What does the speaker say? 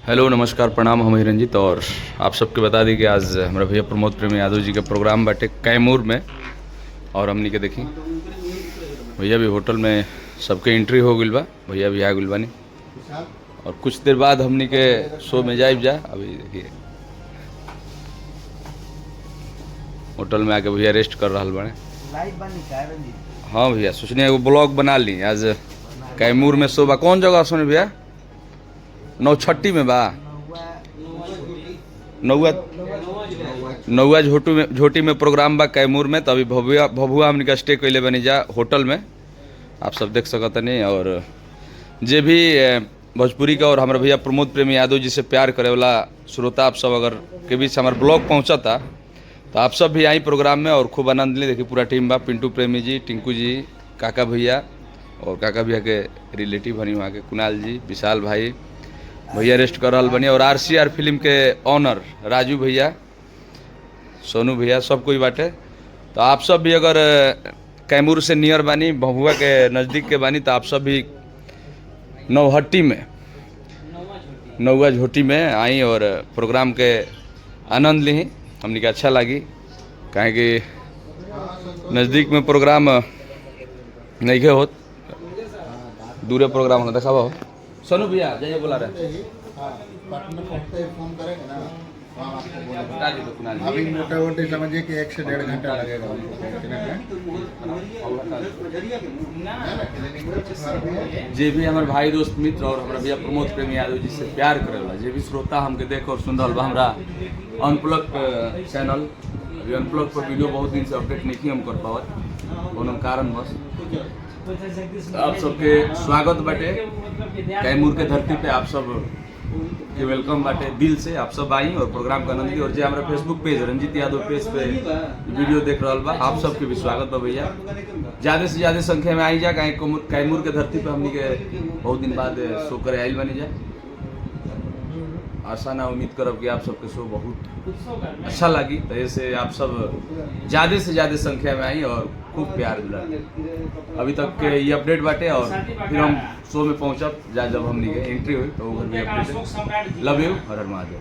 Hello नमस्कार प्रणाम, हम रंजित। और आप सबके बता दी कि आज हमारे भैया प्रमोद प्रेमी यादव जी का प्रोग्राम बाटे कैमूर में। और हमनी के देखी भैया भी होटल में सबके एंट्री हो गई बा, भैया भी आ गई बानी। और कुछ देर बाद हमनी के शो में जाइब जा। अभी देखिए होटल में आके भैया रेस्ट कर रहा बाड़े। हाँ भैया सोचने एगो ब्लॉग बना ली। आज कैमूर में शो बा। कौन जगह सुने भैया? नौछट्टी में बा, नौवा झोटी में प्रोग्राम बा कैमूर में। तो अभी भभुआ हमने का स्टे कैले बनी जा होटल में, आप सब देख सकत नहीं। और जे भी भोजपुरी का और हमारे भैया प्रमोद प्रेमी यादव जी से प्यार करे वाला श्रोता आप सब अगर के बीच हमारे ब्लॉग पहुंचा था तो आप सब भी आई प्रोग्राम में और खूब आनंद ली। देखिए पूरा टीम बा, पिंटू प्रेमी जी, टिंकू जी, काका भैया और काका भैया के रिलेटिव बनी वहाँ के कुणाल जी, विशाल भाई, भैया रेस्ट कर रहा बनी। और RCR फिल्म के ऑनर राजू भैया, सोनू भैया, सब कोई बाटे। तो आप सब भी अगर कैमूर से नियर बानी, भभुआ के नज़दीक के बानी, तो आप सब भी नौहट्टी में, नौवा झोटी में आई और प्रोग्राम के आनंद ली। हमने के अच्छा लगी, कहें कि नज़दीक में प्रोग्राम नहीं के होत, दूरे प्रोग्राम होना देखा हो। सोनू भैया जाइए बुला रहे हैं। अभी मोटा मोटी समझिए कि 1 से 1.5 घंटा लगेगा जे भी हमारे भाई दोस्त मित्र और हमारे भैया प्रमोद प्रेमी यादव जी से प्यार करेला, जे भी श्रोता हमके देख और सुन रहा बा हमारा अनप्लग चैनल। अभी अनप्लग पर वीडियो बहुत दिन से अपडेट नहीं हम कर पावत, कोनो कारण बस। आप सबके स्वागत बाटे कैमूर के धरती पे, आप सब के वेलकम बाटे दिल से। आप सब आई और प्रोग्राम का आनंद ली। और जो हमारा Facebook page Ranjit Yadav page पे वीडियो देख रहा बा, आप सबके भी स्वागत बा भैया। ज़्यादा से ज़्यादा संख्या में आई जा, कैमूर के धरती पे हमनी के बहुत दिन बाद शो करे आइल बनी जा। आशा ना उम्मीद करब कि आप सबके शो बहुत अच्छा लगी। तो ऐसे आप सब ज़्यादा से ज़्यादा संख्या में आई और खूब प्यार दिला। अभी तक के ये अपडेट बाटे और फिर हम शो में पहुंचब जब हमनी के एंट्री हुई तो वो भी update. Love you, Har Har Mahadev.